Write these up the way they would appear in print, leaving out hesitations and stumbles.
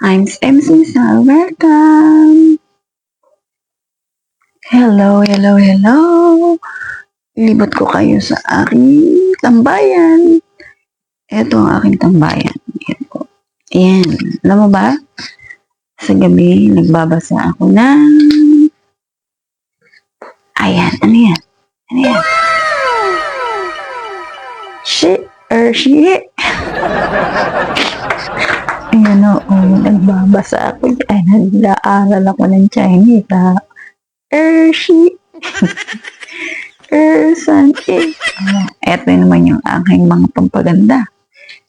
I'm MC Sal. Welcome! Hello. Libot ko kayo sa aking tambayan. Ito ang aking tambayan. Ayan po. Ayan. Alam mo ba? Sa gabi, nagbabasa ako ng... Ayan. Ano yan? Ano yan? Shit or shit. Ayan o. Nagbabasa ako dyan. Nag-aaral ako ng Chinese. Shit. San eh. Ito naman yung aking mga pampaganda.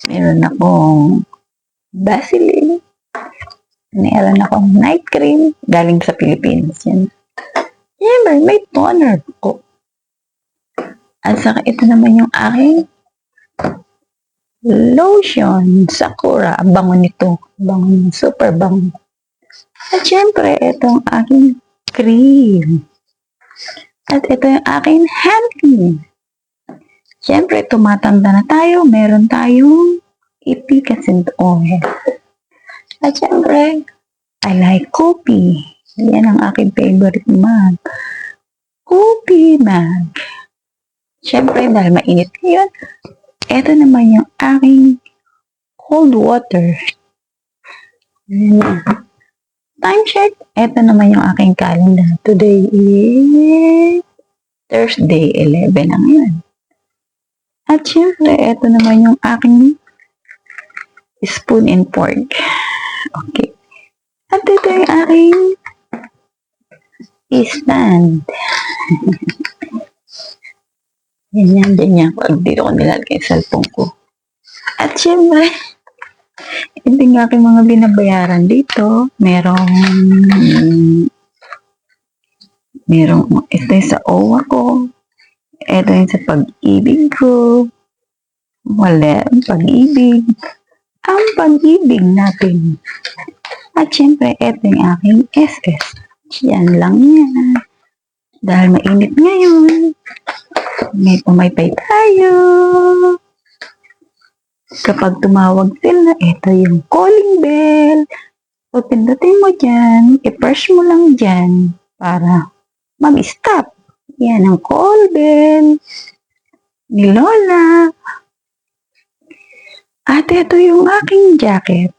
Meron akong Vaseline. Meron akong night cream. Galing sa Pilipinas yan. Siyempre, may toner ko. At saka ito naman yung aking lotion. Sakura. Bango nito. Bango. Super bango. At siyempre, ito ang aking cream. At ito yung aking hand cream. Siyempre, tumatanda na tayo. Meron tayong efficacent oil. At siyempre, I like coffee. Yan ang aking favorite mug. Coffee mug. Siyempre, dahil mainit ngayon, ito naman yung aking cold water. Time check. Ito naman yung aking calendar. Today is Thursday, 11 na ngayon. At syempre, ito naman yung aking spoon and fork. Okay. At ito yung aking stand. Ganyan. Pag dito ko nilalagay yung cellphone ko. At syempre, ito yung aking mga binabayaran dito. Merong ito yung sa OWA ko. Ito yung sa pag-ibig ko. Wala ang pag-ibig. Ang pag-ibig natin. At syempre, ito yung aking SS. Yan lang yan. Dahil mainit ngayon. May pumaypay tayo. Kapag tumawag sila, ito yung calling bell. Pag pindutin mo dyan, i-press mo lang dyan para mag-stop. Yan ang call bell ni Lola. At ito yung aking jacket.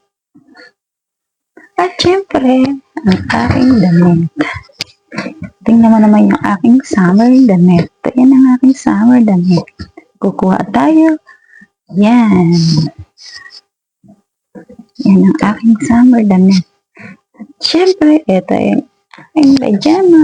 At syempre, ang aking damit. Tingnan mo naman yung aking summer damit. Yan ang aking summer damit. Kukuha tayo. Yan. Yan ang aking summer damit. At syempre, ito yung aking pajama.